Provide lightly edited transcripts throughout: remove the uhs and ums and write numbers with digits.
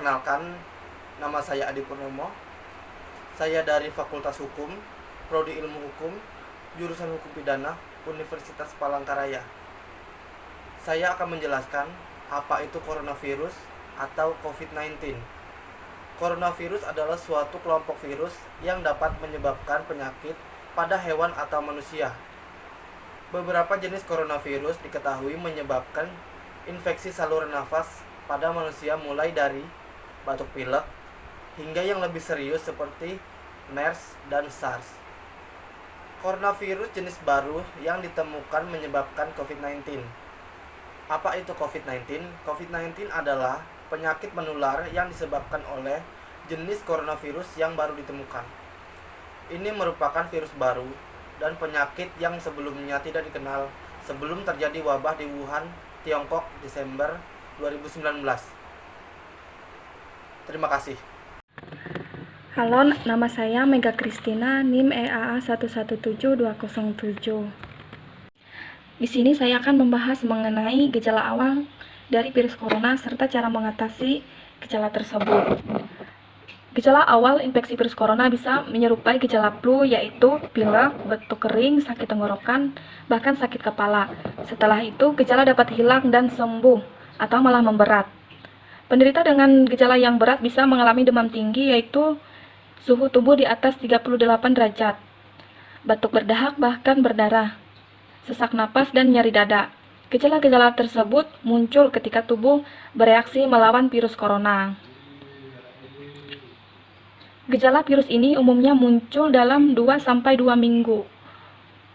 Perkenalkan, nama saya Adi Purnomo. Saya dari Fakultas Hukum, Prodi Ilmu Hukum, Jurusan Hukum Pidana, Universitas Palangkaraya. Saya akan menjelaskan apa itu coronavirus atau COVID-19. Coronavirus adalah suatu kelompok virus yang dapat menyebabkan penyakit pada hewan atau manusia. Beberapa jenis coronavirus diketahui menyebabkan infeksi saluran nafas pada manusia mulai dari batuk pilek hingga yang lebih serius seperti MERS dan SARS. Coronavirus jenis baru yang ditemukan menyebabkan COVID-19. Apa itu COVID-19? COVID-19 adalah penyakit menular yang disebabkan oleh jenis coronavirus yang baru ditemukan. Ini merupakan virus baru dan penyakit yang sebelumnya tidak dikenal sebelum terjadi wabah di Wuhan, Tiongkok, Desember 2019. Terima kasih. Halo, nama saya Mega Kristina, NIM EAA 117207. Di sini saya akan membahas mengenai gejala awal dari virus corona serta cara mengatasi gejala tersebut. Gejala awal infeksi virus corona bisa menyerupai gejala flu, yaitu pilek, batuk kering, sakit tenggorokan, bahkan sakit kepala. Setelah itu, gejala dapat hilang dan sembuh atau malah memberat. Penderita dengan gejala yang berat bisa mengalami demam tinggi, yaitu suhu tubuh di atas 38 derajat, batuk berdahak bahkan berdarah, sesak napas, dan nyeri dada. Gejala-gejala tersebut muncul ketika tubuh bereaksi melawan virus corona. Gejala virus ini umumnya muncul dalam 2-2 minggu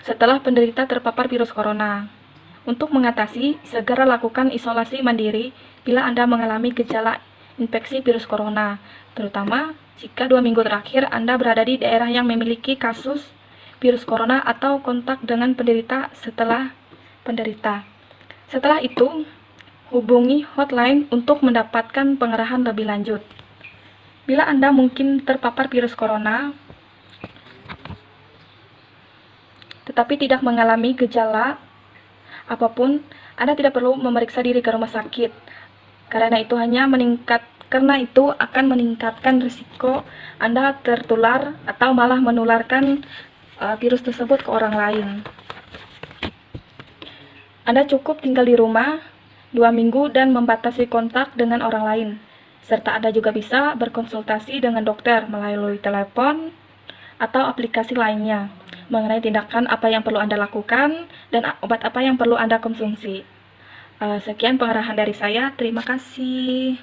setelah penderita terpapar virus corona. Untuk mengatasi, segera lakukan isolasi mandiri bila Anda mengalami gejala infeksi virus corona, terutama jika 2 minggu terakhir Anda berada di daerah yang memiliki kasus virus corona atau kontak dengan penderita setelah penderita. Setelah itu, hubungi hotline untuk mendapatkan pengarahan lebih lanjut. Bila Anda mungkin terpapar virus corona, tetapi tidak mengalami gejala apapun, Anda tidak perlu memeriksa diri ke rumah sakit. Karena itu akan meningkatkan risiko Anda tertular atau malah menularkan virus tersebut ke orang lain. Anda cukup tinggal di rumah 2 minggu dan membatasi kontak dengan orang lain. Serta Anda juga bisa berkonsultasi dengan dokter melalui telepon atau aplikasi lainnya mengenai tindakan apa yang perlu Anda lakukan dan obat apa yang perlu Anda konsumsi. Sekian pengarahan dari saya. Terima kasih.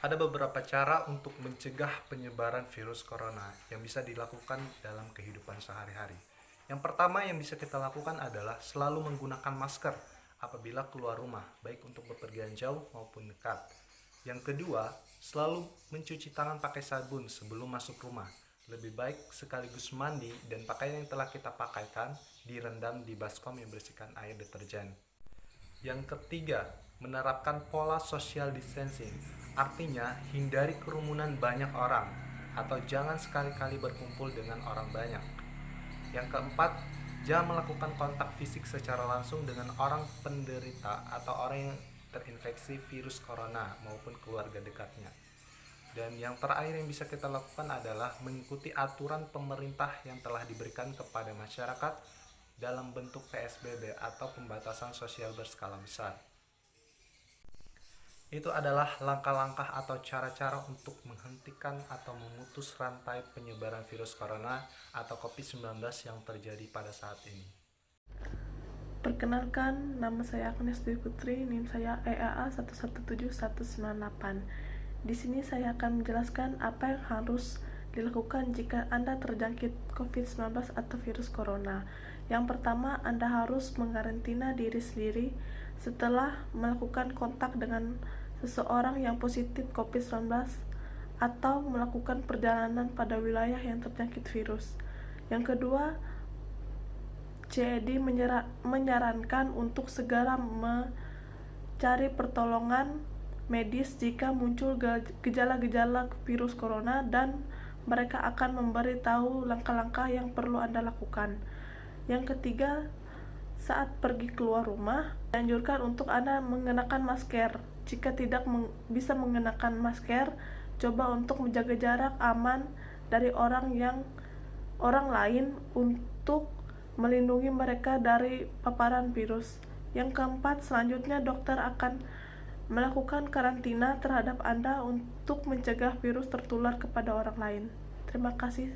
Ada beberapa cara untuk mencegah penyebaran virus corona yang bisa dilakukan dalam kehidupan sehari-hari. Yang pertama yang bisa kita lakukan adalah selalu menggunakan masker apabila keluar rumah, baik untuk bepergian jauh maupun dekat. Yang kedua, selalu mencuci tangan pakai sabun sebelum masuk rumah. Lebih baik sekaligus mandi dan pakaian yang telah kita pakaikan direndam di baskom yang bersihkan air deterjen. Yang ketiga, menerapkan pola social distancing. Artinya, hindari kerumunan banyak orang atau jangan sekali-kali berkumpul dengan orang banyak. Yang keempat, jangan melakukan kontak fisik secara langsung dengan orang penderita atau orang yang terinfeksi virus corona maupun keluarga dekatnya. Dan yang terakhir yang bisa kita lakukan adalah mengikuti aturan pemerintah yang telah diberikan kepada masyarakat dalam bentuk PSBB atau pembatasan sosial berskala besar. Itu adalah langkah-langkah atau cara-cara untuk menghentikan atau memutus rantai penyebaran virus corona atau COVID-19 yang terjadi pada saat ini. Perkenalkan, nama saya Agnes Dwi Putri, NIM saya EAA 117198. Di sini saya akan menjelaskan apa yang harus dilakukan jika Anda terjangkit COVID-19 atau virus corona. Yang pertama, Anda harus mengarantina diri sendiri setelah melakukan kontak dengan seseorang yang positif COVID-19 atau melakukan perjalanan pada wilayah yang terjangkit virus. Yang kedua, CED menyarankan untuk segera mencari pertolongan medis jika muncul gejala-gejala virus corona dan mereka akan memberi tahu langkah-langkah yang perlu Anda lakukan. Yang ketiga, saat pergi keluar rumah, dianjurkan untuk Anda mengenakan masker Jika tidak bisa mengenakan masker, coba untuk menjaga jarak aman dari orang lain untuk melindungi mereka dari paparan virus. Yang keempat, selanjutnya dokter akan melakukan karantina terhadap Anda untuk mencegah virus tertular kepada orang lain. Terima kasih.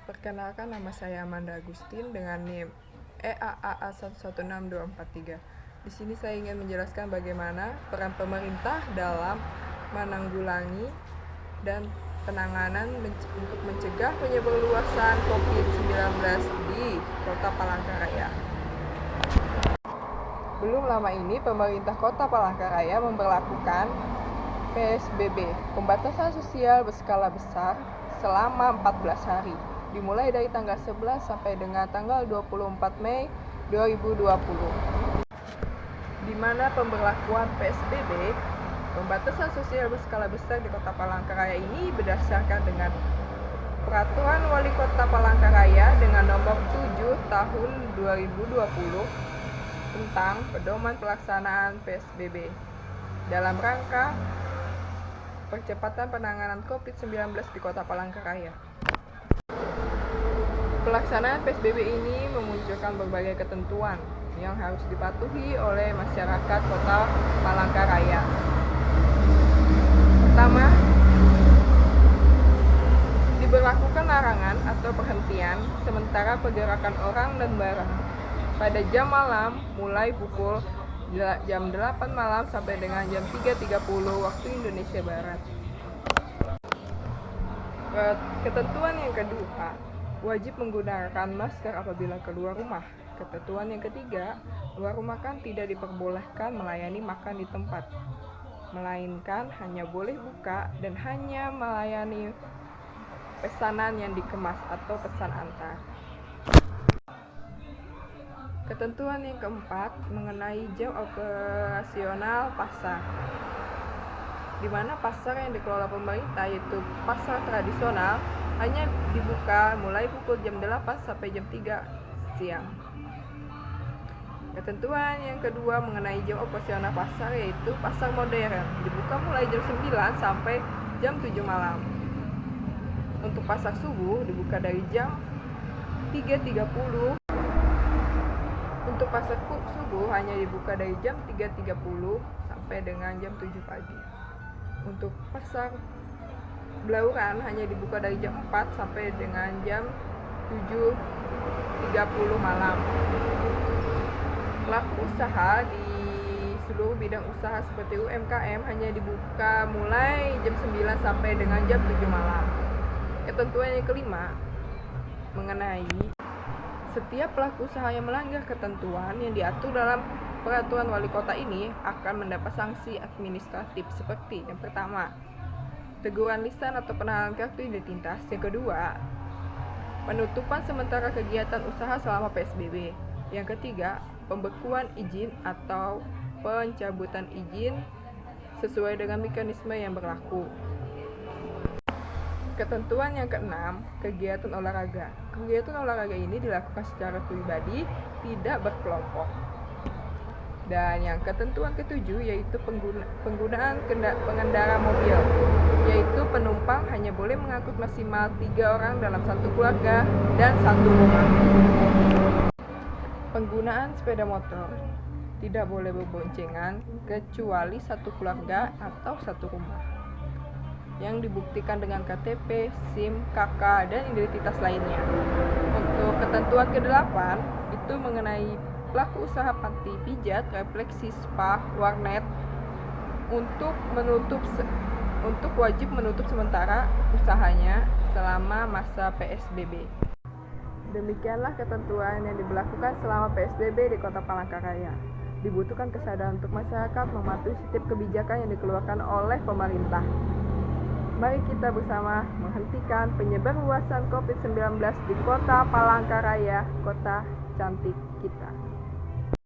Perkenalkan, nama saya Amanda Agustin dengan NIM EAAA116243. Di sini saya ingin menjelaskan bagaimana peran pemerintah dalam menanggulangi dan penanganan untuk mencegah penyebarluasan COVID-19 di Kota Palangkaraya. Belum lama ini, pemerintah Kota Palangkaraya memberlakukan PSBB, pembatasan sosial berskala besar, selama 14 hari, dimulai dari tanggal 11 sampai dengan tanggal 24 Mei 2020. Di mana pemberlakuan PSBB, pembatasan sosial berskala besar di Kota Palangkaraya ini berdasarkan dengan Peraturan Wali Kota Palangkaraya dengan nomor 7 tahun 2020 tentang pedoman pelaksanaan PSBB dalam rangka percepatan penanganan COVID-19 di Kota Palangkaraya. Pelaksanaan PSBB ini memunculkan berbagai ketentuan yang harus dipatuhi oleh masyarakat Kota Palangkaraya. Pertama, diberlakukan larangan atau perhentian sementara pergerakan orang dan barang pada jam malam mulai pukul jam 8 malam sampai dengan jam 3.30 waktu Indonesia Barat. Ketentuan yang kedua, wajib menggunakan masker apabila keluar rumah. Ketentuan yang ketiga, luar rumah kan tidak diperbolehkan melayani makan di tempat, melainkan hanya boleh buka dan hanya melayani pesanan yang dikemas atau pesan antar. Ketentuan yang keempat mengenai jam operasional pasar, di mana pasar yang dikelola pemerintah yaitu pasar tradisional hanya dibuka mulai pukul jam 8 sampai jam 3 siang. Ketentuan yang kedua mengenai jam operasional pasar yaitu pasar modern, dibuka mulai jam 9 sampai jam 7 malam. Untuk pasar subuh dibuka dari jam 3.30. Untuk pasar subuh hanya dibuka dari jam 3.30 sampai dengan jam 7 pagi. Untuk pasar Blauran hanya dibuka dari jam 4 sampai dengan jam 7.30 malam. Pelaku usaha di seluruh bidang usaha seperti UMKM hanya dibuka mulai jam 9 sampai dengan jam 7 malam. Ketentuan yang kelima mengenai setiap pelaku usaha yang melanggar ketentuan yang diatur dalam peraturan wali kota ini akan mendapat sanksi administratif seperti yang pertama, teguran lisan atau penahanan kartu identitas. Yang kedua, penutupan sementara kegiatan usaha selama PSBB. Yang ketiga, pembekuan izin atau pencabutan izin sesuai dengan mekanisme yang berlaku. Ketentuan yang keenam, kegiatan olahraga. Kegiatan olahraga ini dilakukan secara pribadi, tidak berkelompok. Dan yang ketentuan ketujuh yaitu penggunaan pengendara mobil, yaitu penumpang hanya boleh mengangkut maksimal 3 orang dalam satu keluarga dan satu rumah. Penggunaan sepeda motor tidak boleh berboncengan kecuali satu keluarga atau satu rumah yang dibuktikan dengan KTP, SIM, KK, dan identitas lainnya. Untuk ketentuan ke-8 itu mengenai pelaku usaha panti pijat, refleksi, spa, warnet untuk wajib menutup sementara usahanya selama masa PSBB. Demikianlah ketentuan yang diberlakukan selama PSBB di Kota Palangkaraya. Dibutuhkan kesadaran untuk masyarakat mematuhi setiap kebijakan yang dikeluarkan oleh pemerintah. Mari kita bersama menghentikan penyebarluasan COVID-19 di Kota Palangkaraya, kota cantik kita.